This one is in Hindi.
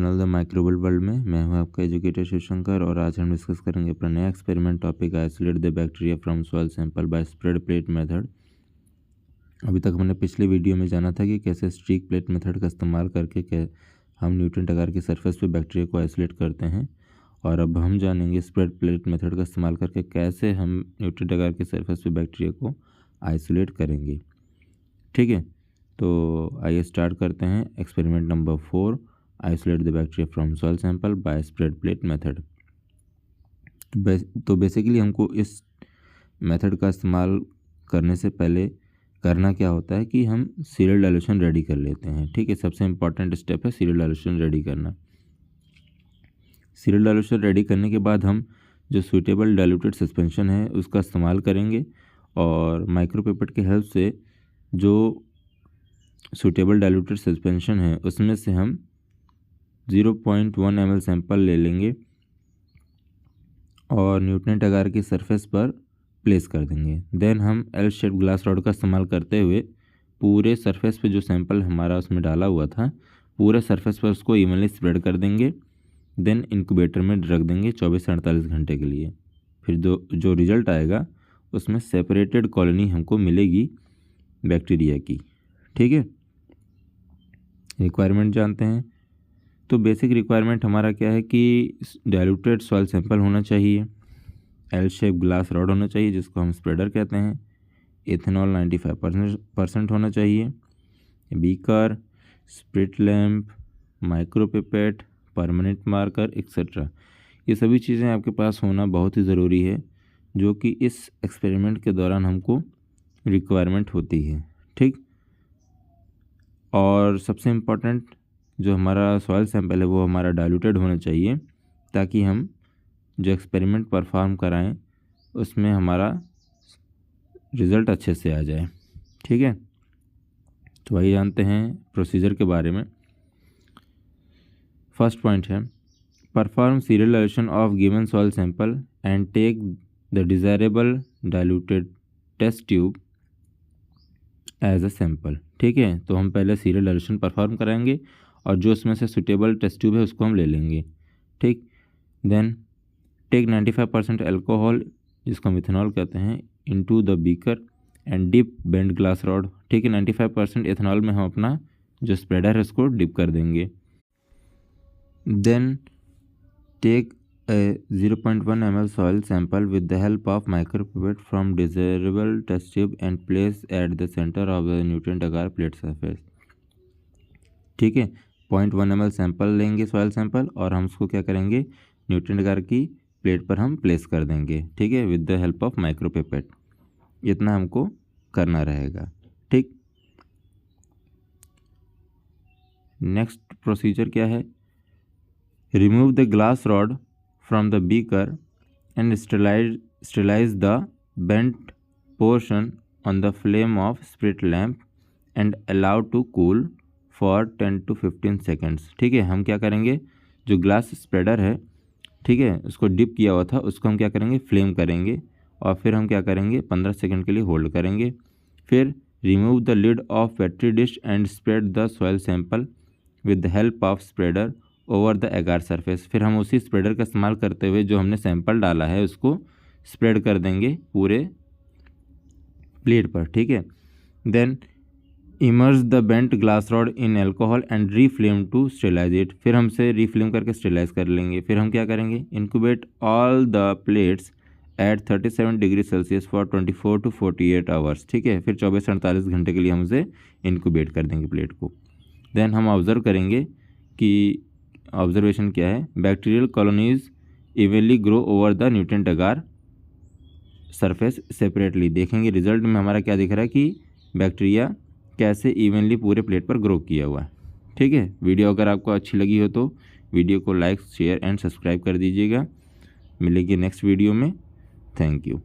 चैनल द माइक्रोबियल वर्ल्ड में मैं हूं आपका एजुकेटर शिवशंकर और आज हम डिस्कस करेंगे अपना नया experiment topic isolate the bacteria from soil sample by spread plate method. अभी तक हमने पिछले वीडियो में जाना था कि कैसे स्ट्रीक प्लेट मेथड का इस्तेमाल करके हम न्यूट्रिएंट अगार की सरफेस पे बैक्टीरिया को आइसोलेट करते हैं, और अब हम जानेंगे स्प्रेड प्लेट मेथड का इस्तेमाल करके कैसे हम न्यूट्रिएंट अगार की सरफेस पे बैक्टीरिया को आइसोलेट करेंगे। ठीक है, तो आइए स्टार्ट करते हैं। Experiment number 4, isolate the bacteria from soil sample by spread plate method. तो बेसिकली हमको इस मेथड का इस्तेमाल करने से पहले करना क्या होता है कि हम सीरियल डाइल्यूशन रेडी कर लेते हैं। ठीक है, सबसे इम्पॉर्टेंट स्टेप है सीरियल डाइल्यूशन रेडी करना। सीरियल डाइल्यूशन रेडी करने के बाद हम जो सूटेबल डाइल्यूटेड सस्पेंशन है उसका इस्तेमाल करेंगे, और माइक्रोपिपेट की हेल्प से जो सूटेबल डाइल्यूटेड सस्पेंशन है उसमें से हम 0.1 ml सैंपल ले लेंगे और न्यूट्रिएंट अगार की सरफेस पर प्लेस कर देंगे। देन हम एल शेप ग्लास रॉड का इस्तेमाल करते हुए पूरे सरफेस पे जो सैंपल हमारा उसमें डाला हुआ था पूरे सरफेस पर उसको इवनली स्प्रेड कर देंगे। देन इंक्यूबेटर में रख देंगे 24 से 48 घंटे के लिए। फिर जो रिज़ल्ट आएगा उसमें सेपरेटेड कॉलोनी हमको मिलेगी बैक्टीरिया की। ठीक है, रिक्वायरमेंट जानते हैं। तो बेसिक रिक्वायरमेंट हमारा क्या है कि डाइल्यूटेड सॉइल सैंपल होना चाहिए, एल शेप ग्लास रॉड होना चाहिए जिसको हम स्प्रेडर कहते हैं, इथेनॉल 95% होना चाहिए, beaker, spirit lamp, micropipette, permanent marker etcetera. ये सभी चीज़ें आपके पास होना बहुत ही ज़रूरी है, जो कि इस एक्सपेरिमेंट के दौरान हमको रिक्वायरमेंट होती है। ठीक, और सबसे इम्पोर्टेंट जो हमारा सॉइल सैंपल है वो हमारा डाइल्यूटेड होना चाहिए, ताकि हम जो एक्सपेरिमेंट परफॉर्म कराएं उसमें हमारा रिज़ल्ट अच्छे से आ जाए। ठीक है, तो वही जानते हैं प्रोसीजर के बारे में। फर्स्ट पॉइंट है perform serial dilution of given soil sample and take the desirable diluted test tube as a sample. ठीक है, तो हम पहले सीरियल डाइल्यूशन परफॉर्म कराएंगे और जो उसमें से सुटेबल टेस्ट ट्यूब है उसको हम ले लेंगे। ठीक, देन टेक 95% एल्कोहल जिसको हम इथेनॉल कहते हैं into the beaker and dip bend glass rod. ठीक है, 95% इथेनॉल में हम अपना जो स्प्रेडर है उसको डिप कर देंगे। Then take 0.1 ml soil sample with the help of micropipette from desirable test tube and place at the centre of the nutrient agar plate surface. ठीक है, 0.1 ml सैंपल लेंगे सॉइल सैंपल और हम उसको क्या करेंगे न्यूट्रिएंट अगार की प्लेट पर हम प्लेस कर देंगे। ठीक है, with the help of micropipette. इतना हमको करना रहेगा। ठीक, नेक्स्ट प्रोसीजर क्या है, remove the glass rod from the beaker and sterilise the bent portion on the flame of spirit lamp and allow to cool for 10 to 15 seconds. ठीक है, हम क्या करेंगे जो ग्लास स्प्रेडर है, ठीक है, उसको डिप किया हुआ था उसको हम क्या करेंगे फ्लेम करेंगे, और फिर हम क्या करेंगे 15 सेकंड के लिए होल्ड करेंगे। फिर remove the lid of petri dish and spread the soil sample with the help of spreader over the agar surface. फिर हम उसी स्प्रेडर का इस्तेमाल करते हुए जो हमने सैंपल डाला है उसको स्प्रेड कर देंगे पूरे प्लेट पर। ठीक है, then immerse the bent glass rod in alcohol and reflame to sterilise it. फिर हमसे रीफ्लेम करके स्टेरिलाइज कर लेंगे। फिर हम क्या करेंगे incubate all the plates at 37 degree Celsius for 24 to 48 hours. ठीक है, फिर 24 से 48 घंटे के लिए हम उसे इंक्यूबेट कर देंगे प्लेट को। देन हम ऑब्जर्व करेंगे कि ऑब्जर्वेशन क्या है, bacterial colonies evenly grow over the nutrient agar surface separately. देखेंगे रिजल्ट में हमारा क्या दिख रहा है कि बैक्टीरिया कैसे इवनली पूरे प्लेट पर ग्रो किया हुआ है। ठीक है, वीडियो अगर आपको अच्छी लगी हो तो वीडियो को लाइक शेयर एंड सब्सक्राइब कर दीजिएगा। मिलेंगे नेक्स्ट वीडियो में। Thank you.